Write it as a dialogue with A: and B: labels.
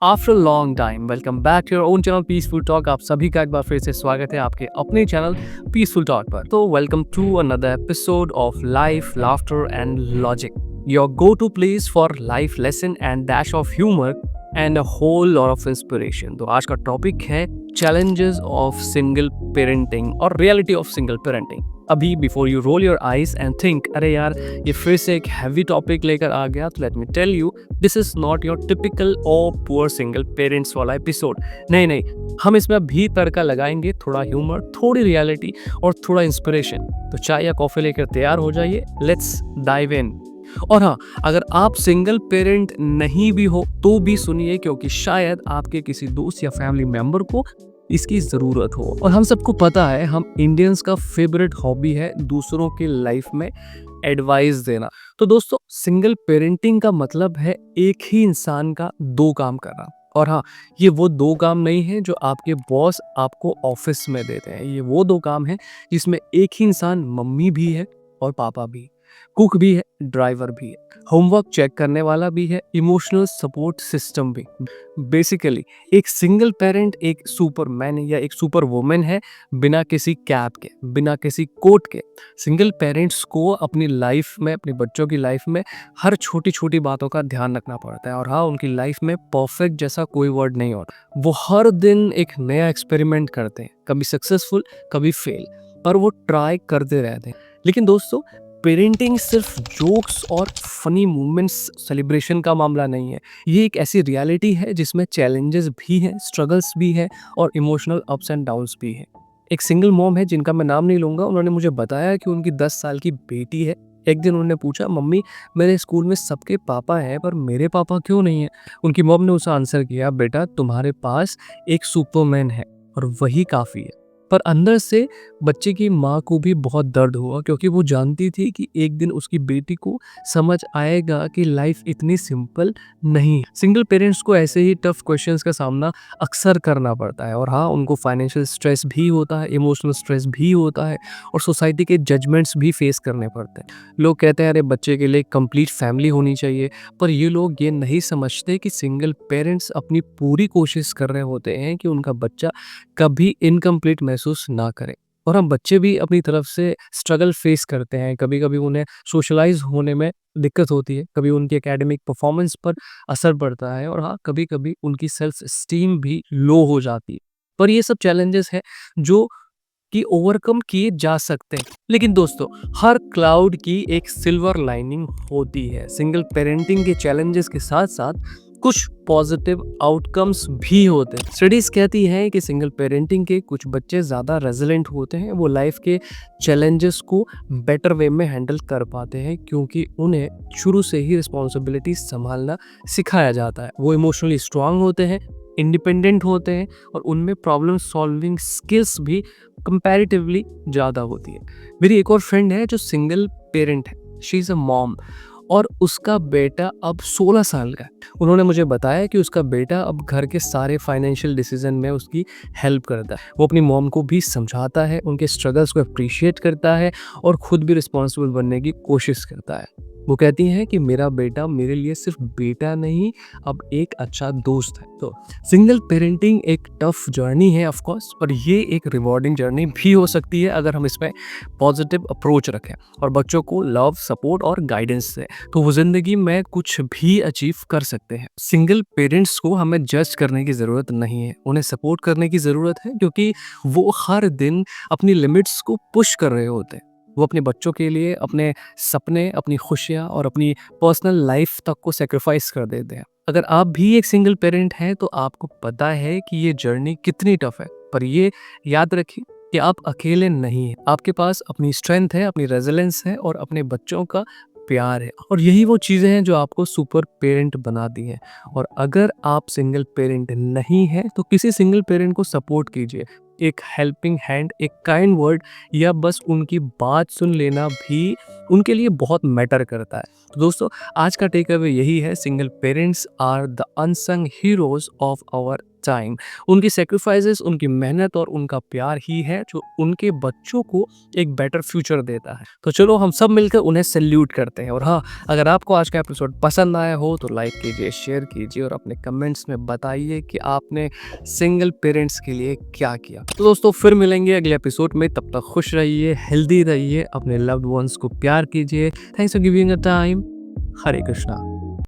A: After long time welcome back to your own channel peaceful talk. आप सभी का एक बार फिर से स्वागत है आपके अपने चैनल पीसफुल टॉक पर। तो welcome to another episode of life laughter and logic, your go to place for life lesson and dash of humour and a whole lot of inspiration. तो आज का टॉपिक है चैलेंजेस ऑफ सिंगल पेरेंटिंग और reality of single parenting. अभी before you roll your eyes and think अरे यार ये फिर से एक हैवी टॉपिक लेकर आ गया, तो let me tell you this is not your typical और पुअर सिंगल पेरेंट्स वाला एपिसोड। नहीं, हम इसमें भी तड़का लगाएंगे, थोड़ा ह्यूमर, थोड़ी रियलिटी और थोड़ा इंस्पिरेशन। तो चाय या कॉफी लेकर तैयार हो जाइए, लेट्स डाइव इन। और हाँ, अगर आप सिंगल पेरेंट नहीं भी हो तो भी सुनिए, क्योंकि शायद आपके किसी दोस्त या फैमिली मेंबर को इसकी ज़रूरत हो। और हम सबको पता है, हम इंडियंस का फेवरेट हॉबी है दूसरों की लाइफ में एडवाइस देना। तो दोस्तों, सिंगल पेरेंटिंग का मतलब है एक ही इंसान का दो काम करना। और हाँ, ये वो दो काम नहीं है जो आपके बॉस आपको ऑफिस में देते हैं। ये वो दो काम है जिसमें एक ही इंसान मम्मी भी है और पापा भी, कुक भी है, ड्राइवर भी है, होमवर्क चेक करने वाला भी है, इमोशनल सपोर्ट सिस्टम भी। बेसिकली एक सिंगल पेरेंट एक सुपरमैन या एक सुपर वुमन है, बिना किसी कैप के, बिना किसी कोट के। सिंगल पेरेंट्स को अपनी लाइफ में, अपने बच्चों की लाइफ में हर छोटी छोटी बातों का ध्यान रखना पड़ता है। और हाँ, उनकी लाइफ में परफेक्ट जैसा कोई वर्ड नहीं होता। वो हर दिन एक नया एक्सपेरिमेंट करते हैं, कभी सक्सेसफुल कभी फेल, पर वो ट्राई करते रहते हैं। लेकिन दोस्तों, पेरेंटिंग सिर्फ जोक्स और फनी मोमेंट्स सेलिब्रेशन का मामला नहीं है। ये एक ऐसी रियलिटी है जिसमें चैलेंजेस भी हैं, स्ट्रगल्स भी हैं और इमोशनल अप्स एंड डाउन्स भी हैं। एक सिंगल मॉम है जिनका मैं नाम नहीं लूँगा, उन्होंने मुझे बताया कि उनकी 10 साल की बेटी है। एक दिन उन्होंने पूछा, मम्मी मेरे स्कूल में सबके पापा हैं पर मेरे पापा क्यों नहीं हैं? उनकी मॉम ने उसे आंसर किया, बेटा तुम्हारे पास एक सुपरमैन है और वही काफ़ी है। पर अंदर से बच्चे की माँ को भी बहुत दर्द हुआ, क्योंकि वो जानती थी कि एक दिन उसकी बेटी को समझ आएगा कि लाइफ इतनी सिंपल नहीं। सिंगल पेरेंट्स को ऐसे ही टफ क्वेश्चंस का सामना अक्सर करना पड़ता है। और हाँ, उनको फाइनेंशियल स्ट्रेस भी होता है, इमोशनल स्ट्रेस भी होता है और सोसाइटी के जजमेंट्स भी फेस करने पड़ते हैं। लोग कहते हैं अरे बच्चे के लिए कंप्लीट फैमिली होनी चाहिए, पर ये लोग ये नहीं समझते कि सिंगल पेरेंट्स अपनी पूरी कोशिश कर रहे होते हैं कि उनका बच्चा कभी इनकम्प्लीट महसूस ना करे। और हम बच्चे भी अपनी तरफ से स्ट्रगल फेस करते हैं। कभी कभी उन्हें सोशलाइज होने में दिक्कत होती है, कभी उनकी एकेडमिक परफॉर्मेंस पर असर पड़ता है और हाँ, कभी कभी उनकी सेल्फ स्टीम भी लो हो जाती है। पर ये सब चैलेंजेस हैं जो कि ओवरकम किए जा सकते हैं। लेकिन दोस्तों, हर क्लाउड की एक सिल्वर लाइनिंग होती है। सिंगल पेरेंटिंग के चैलेंजेस के साथ साथ कुछ पॉजिटिव आउटकम्स भी होते हैं। स्टडीज कहती हैं कि सिंगल पेरेंटिंग के कुछ बच्चे ज़्यादा रेजिलेंट होते हैं, वो लाइफ के चैलेंजेस को बेटर वे में हैंडल कर पाते हैं, क्योंकि उन्हें शुरू से ही रिस्पॉन्सिबिलिटी संभालना सिखाया जाता है। वो इमोशनली स्ट्रांग होते हैं, इंडिपेंडेंट होते हैं और उनमें प्रॉब्लम सॉल्विंग स्किल्स भी कंपैरेटिवली ज़्यादा होती है। मेरी एक और फ्रेंड है जो सिंगल पेरेंट है, शी इज़ अ मॉम, और उसका बेटा अब 16 साल का है। उन्होंने मुझे बताया कि उसका बेटा अब घर के सारे फाइनेंशियल डिसीजन में उसकी हेल्प करता है। वो अपनी मॉम को भी समझाता है, उनके स्ट्रगल्स को अप्रिशिएट करता है और खुद भी रिस्पॉन्सिबल बनने की कोशिश करता है। वो कहती हैं कि मेरा बेटा मेरे लिए सिर्फ बेटा नहीं, अब एक अच्छा दोस्त है। तो सिंगल पेरेंटिंग एक टफ जर्नी है ऑफ कोर्स, पर ये एक रिवॉर्डिंग जर्नी भी हो सकती है अगर हम इसमें पॉजिटिव अप्रोच रखें और बच्चों को लव, सपोर्ट और गाइडेंस दें, तो वो जिंदगी में कुछ भी अचीव कर सकते हैं। सिंगल पेरेंट्स को हमें जज करने की ज़रूरत नहीं है, उन्हें सपोर्ट करने की ज़रूरत है, क्योंकि वो हर दिन अपनी लिमिट्स को पुश कर रहे होते हैं। वो अपने बच्चों के लिए अपने सपने, अपनी खुशियाँ और अपनी पर्सनल लाइफ तक को सेक्रीफाइस कर देते हैं। अगर आप भी एक सिंगल पेरेंट हैं तो आपको पता है कि ये जर्नी कितनी टफ है, पर ये याद रखिए कि आप अकेले नहीं हैं। आपके पास अपनी स्ट्रेंथ है, अपनी रेजिलेंस है और अपने बच्चों का प्यार है, और यही वो चीज़ें हैं जो आपको सुपर पेरेंट बनाती हैं। और अगर आप सिंगल पेरेंट नहीं हैं तो किसी सिंगल पेरेंट को सपोर्ट कीजिए। एक हेल्पिंग हैंड, एक काइंड वर्ड या बस उनकी बात सुन लेना भी उनके लिए बहुत मैटर करता है। तो दोस्तों, आज का टेक अवे यही है, single parents are the unsung heroes of our time. उनकी सैक्रिफाइसेस, उनकी मेहनत और उनका प्यार ही है जो उनके बच्चों को एक बेटर फ्यूचर देता है। तो चलो हम सब मिलकर उन्हें सैल्यूट करते हैं। और हाँ, अगर आपको आज का एपिसोड पसंद आया हो तो लाइक कीजिए, शेयर कीजिए और अपने कमेंट्स में बताइए कि आपने सिंगल पेरेंट्स के लिए क्या किया। तो दोस्तों फिर मिलेंगे अगले एपिसोड में, तब तक खुश रहिए, हेल्दी रहिए, अपने लव्ड वंस को प्यार कीजिए। Thanks for giving a time. Hare Krishna.